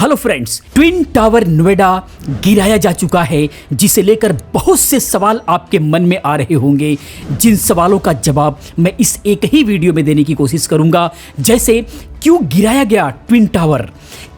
Hello friends, twin tower Noida गिराया जा चुका है, जिसे लेकर बहुत से सवाल आपके मन में आ रहे होंगे। जिन सवालों का जवाब मैं इस एक ही वीडियो में देने की कोशिश करूंगा, जैसे क्यों गिराया गया ट्विन टावर,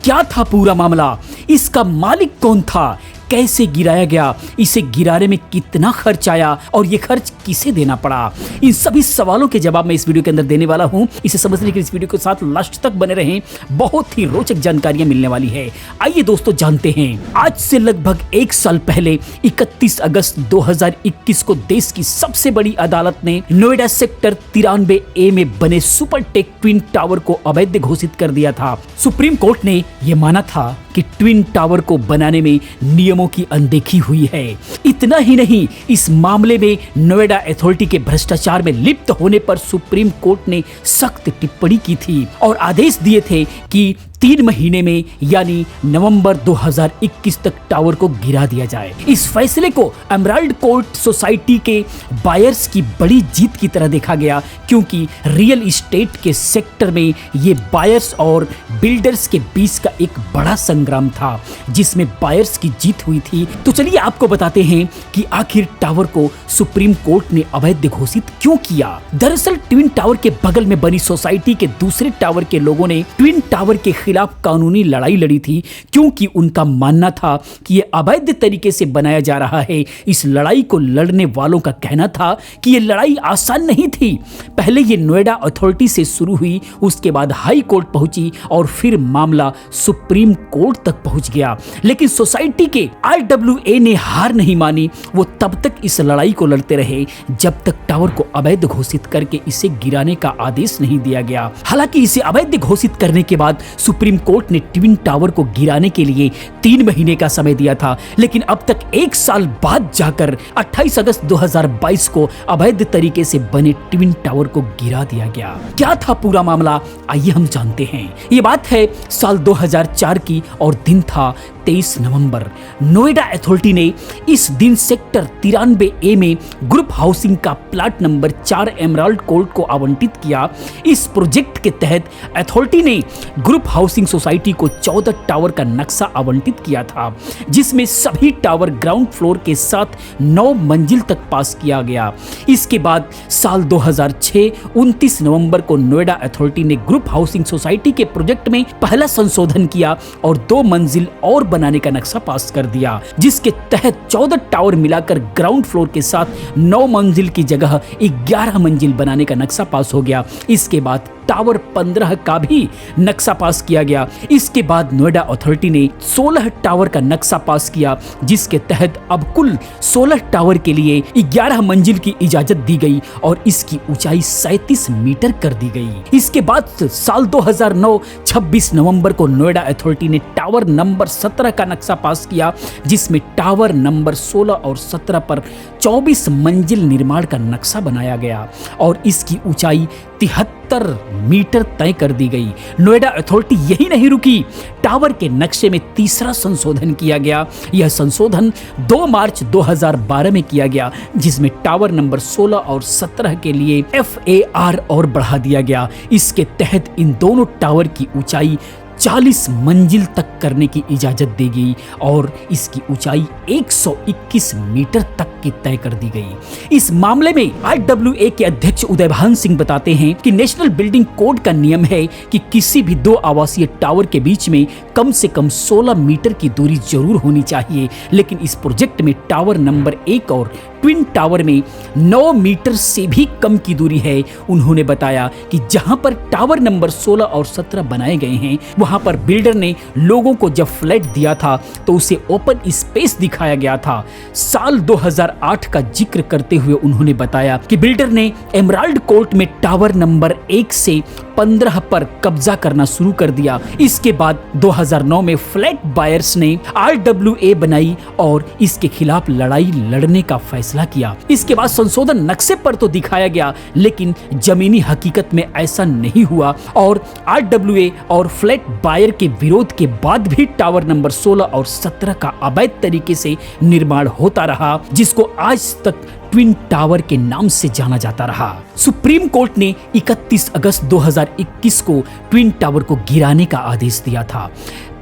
क्या था पूरा मामला, इसका मालिक कौन था, कैसे गिराया गया, इसे गिराने में कितना खर्च आया और ये खर्च किसे देना पड़ा। इन सभी सवालों के जवाब मैं इस वीडियो के अंदर देने वाला हूं। इसे समझने के लिए इस वीडियो के साथ लास्ट तक बने रहें, बहुत ही रोचक जानकारियां मिलने वाली है। आइए दोस्तों जानते हैं। आज से लगभग एक साल पहले 31 अगस्त 2021 को देश की सबसे बड़ी अदालत ने नोएडा सेक्टर 93A में बने सुपरटेक ट्विन टावर को अवैध घोषित कर दिया था। सुप्रीम कोर्ट ने यह माना था कि ट्विन टावर को बनाने में नियमों की अनदेखी हुई है। इतना ही नहीं, इस मामले में नोएडा अथॉरिटी के भ्रष्टाचार में लिप्त होने पर सुप्रीम कोर्ट ने सख्त टिप्पणी की थी और आदेश दिए थे कि 3 महीने में यानी नवंबर 2021 तक टावर को गिरा दिया जाए। इस फैसले को एमराल्ड कोर्ट सोसाइटी के बायर्स की बड़ी जीत की तरह देखा गया, क्योंकि रियल एस्टेट के सेक्टर में ये बायर्स और बिल्डर्स के बीच का एक बड़ा संग्राम था, जिसमें बायर्स की जीत हुई थी। तो चलिए आपको बताते हैं कि आखिर टावर को सुप्रीम कोर्ट ने अवैध घोषित क्यों किया। दरअसल ट्विन टावर के बगल में बनी सोसाइटी के दूसरे टावर के लोगों ने ट्विन टावर के खिलाफ कानूनी लड़ाई लड़ी थी, क्योंकि उनका मानना था कि यह अवैध तरीके से बनाया जा रहा है। इस लड़ाई को लड़ने वालों का कहना था कि यह लड़ाई आसान नहीं थी। पहले यह नोएडा अथॉरिटी से शुरू हुई, उसके बाद हाई कोर्ट पहुंची और फिर मामला सुप्रीम कोर्ट तक पहुंच गया। लेकिन सोसाइटी के RWA ने हार नहीं मानी। वो तब तक इस लड़ाई को लड़ते रहे जब तक टावर को अवैध घोषित करके इसे गिराने का आदेश नहीं दिया गया। हालांकि इसे अवैध घोषित करने के बाद सुप्रीम कोर्ट ने ट्विन टावर को गिराने के लिए 3 महीने का समय दिया था, लेकिन अब तक एक साल बाद जाकर 28 अगस्त 2022 को अवैध तरीके से बने ट्विन टावर को गिरा दिया गया। क्या था पूरा मामला, आइए हम जानते हैं। ये बात है साल 2004 की और दिन था 23 नवंबर। नोएडा अथॉरिटी ने इस दिन सेक्टर 93A में ग्रुप हाउसिंग का प्लाट नंबर 4 एमराल्ड कोर्ट को आवंटित किया। इस प्रोजेक्ट के तहत अथॉरिटी ने ग्रुप हाउसिंग सोसाइटी को 14 टावर का नक्शा आवंटित किया था, जिसमें सभी टावर ग्राउंड फ्लोर के साथ 9 मंजिल तक पास किया गया। इसके बाद साल 2006 29 नवंबर को नोएडा अथॉरिटी ने ग्रुप हाउसिंग सोसाइटी के प्रोजेक्ट में पहला संशोधन किया और 2 मंजिल और बनाने का नक्शा पास कर दिया, जिसके तहत 14 टावर मिलाकर ग्राउंड फ्लोर के साथ 9 मंजिल की जगह 11 मंजिल बनाने का नक्शा पास हो गया। इसके बाद टावर 15 का भी नक्शा पास किया गया। इसके बाद नोएडा अथॉरिटी ने 16 टावर का नक्शा पास किया, जिसके तहत अब कुल 16 टावर के लिए 11 मंजिल की इजाजत दी गई और इसकी ऊंचाई 37 मीटर कर दी गई। इसके बाद साल 2009 26 नवंबर को नोएडा अथॉरिटी ने टावर नंबर 17 का नक्शा पास किया, जिसमें टावर नंबर 16 और 17 पर 24 मंजिल निर्माण का नक्शा बनाया गया और इसकी ऊंचाई 73 मीटर तय कर दी गई। नोएडा अथॉरिटी यही नहीं रुकी, टावर के नक्शे में तीसरा संशोधन किया गया। यह संशोधन 2 मार्च 2012 में किया गया, जिसमें टावर नंबर 16 और 17 के लिए FAR और बढ़ा दिया गया। इसके तहत इन दोनों टावर की ऊंचाई 40 मंजिल तक करने की इजाजत दी गई और इसकी ऊंचाई 121 मीटर तक की तय कर दी गई। इस मामले में RWA के अध्यक्ष उदयभान सिंह बताते हैं कि नेशनल बिल्डिंग कोड का नियम है कि किसी भी 2 आवासीय टावर के बीच में कम से कम 16 मीटर की दूरी जरूर होनी चाहिए, लेकिन इस प्रोजेक्ट में टावर नंबर 1 और ट्विन टावर में 9 मीटर से भी कम की दूरी है। उन्होंने बताया कि जहां पर टावर नंबर 16 और 17 बनाए गए हैं, वहां पर बिल्डर ने लोगों को जब फ्लैट दिया था तो उसे ओपन स्पेस दिखाया गया था। साल 2008 का जिक्र करते हुए उन्होंने बताया कि बिल्डर ने एमराल्ड कोर्ट में टावर नंबर 1 से 15 पर कब्जा करना शुरू कर दिया। इसके बाद 2009 में फ्लैट बायर्स ने RWA बनाई और इसके खिलाफ लड़ाई लड़ने का फैसला किया। इसके बाद संशोधन नक्शे पर तो दिखाया गया, लेकिन जमीनी हकीकत में ऐसा नहीं हुआ और RWA और फ्लैट बायर के विरोध के बाद भी टावर नंबर 16 और 17 का अवैध तरीके से निर्माण होता रहा, जिसको आज तक ट्विन टावर के नाम से जाना जाता रहा। सुप्रीम कोर्ट ने 31 अगस्त 2021 को ट्विन टावर को गिराने का आदेश दिया था।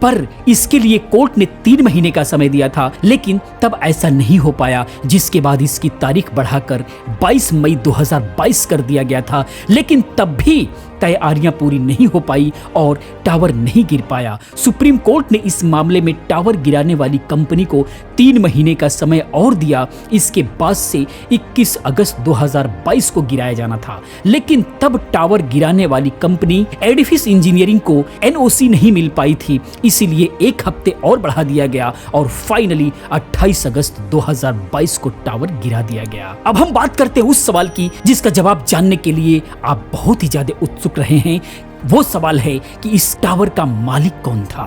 पर इसके लिए कोर्ट ने 3 महीने का समय दिया था, लेकिन तब ऐसा नहीं हो पाया, जिसके बाद इसकी तारीख बढ़ाकर 22 मई 2022 कर दिया गया था। लेकिन तब भी तैयारियां पूरी नहीं हो पाई और टावर नहीं गिर पाया। सुप्रीम कोर्ट ने इस मामले में टावर गिराने वाली कंपनी को 3 महीने का समय और दिया। इसके बाद से 21 अगस्त 2022 को गिराया जाना था, लेकिन तब टावर गिराने वाली कंपनी एडिफिस इंजीनियरिंग को एनओसी नहीं मिल पाई थी, इसीलिए 1 हफ्ते और बढ़ा दिया गया और फाइनली 28 अगस्त 2022 को टावर गिरा दिया गया। अब हम बात करते हैं उस सवाल की जिसका जवाब जानने के लिए आप बहुत ही ज्यादा उत्सुक रहे हैं। वो सवाल है कि इस टावर का मालिक कौन था।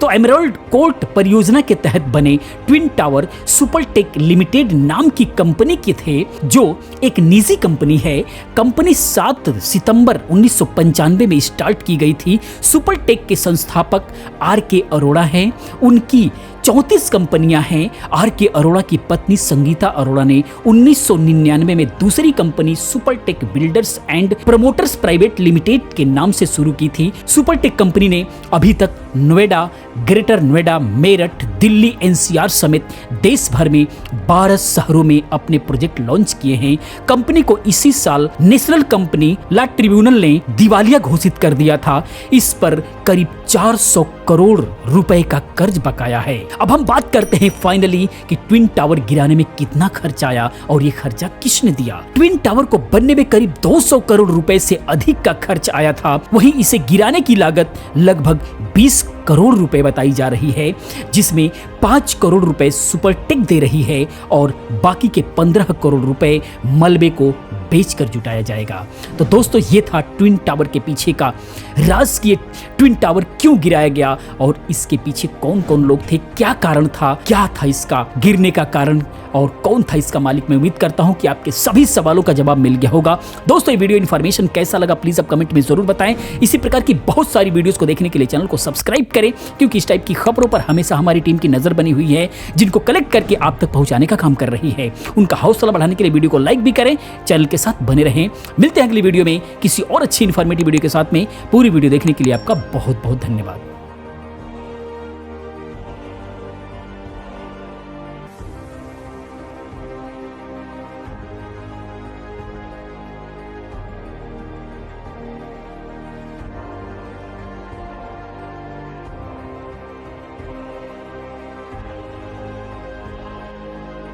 तो एमराल्ड कोर्ट परियोजना के तहत बने ट्विन टावर सुपरटेक लिमिटेड नाम की कंपनी के थे, जो एक निजी कंपनी है। कंपनी 7 सितंबर 1995 में स्टार्ट की गई थी। सुपरटेक के संस्थापक RK अरोड़ा हैं। उनकी 34 कंपनियां हैं। RK अरोड़ा की पत्नी संगीता अरोड़ा ने 1999 में दूसरी company Supertech builders and promoters private limited के नाम से शुरू की थी। सुपरटेक कंपनी ने अभी तक नोएडा, ग्रेटर नोएडा, मेरठ, दिल्ली, NCR समेत देश भर में 12 शहरों में अपने प्रोजेक्ट लॉन्च किए हैं। कंपनी को इसी साल नेशनल कंपनी लॉ ट्रिब्यूनल ने दिवालिया घोषित कर दिया था। इस पर करीब 400 करोड़ रुपए का कर्ज बकाया है। अब हम बात करते हैं फाइनली कि ट्विन टावर गिराने में कितना खर्च आया और ये खर्चा किसने दिया। ट्विन टावर को बनने में करीब 200 करोड़ रुपए से अधिक का खर्च आया था। वहीं इसे गिराने की लागत लगभग 20 करोड़ रुपए बताई जा रही है, जिसमें 5 करोड़ रुपए सुपरटेक दे रही है और बाकी के 15 करोड़ रुपए मलबे को बेचकर जुटाया जाएगा। तो दोस्तों, ये था ट्विन टावर के पीछे का राज कि ट्विन टावर क्यों गिराया गया और इसके पीछे कौन कौन लोग थे, क्या कारण था, क्या था इसका गिरने का कारण और कौन था इसका मालिक। मैं उम्मीद करता हूं कि आपके सभी सवालों का जवाब मिल गया होगा। दोस्तों, ये वीडियो इन्फॉर्मेशन कैसा लगा प्लीज आप कमेंट में जरूर बताएं। इसी प्रकार की बहुत सारी वीडियोस को देखने के लिए चैनल को सब्सक्राइब करें, क्योंकि इस टाइप की खबरों पर हमेशा हमारी टीम की नजर बनी हुई है, जिनको कलेक्ट करके आप तक पहुंचाने का काम कर रही है। उनका हौसला बढ़ाने के लिए वीडियो को लाइक भी करें, चैनल के साथ बने रहें। मिलते हैं अगली वीडियो में किसी और अच्छी इन्फॉर्मेटिव वीडियो के साथ में। पूरी वीडियो देखने के लिए आपका बहुत बहुत धन्यवाद।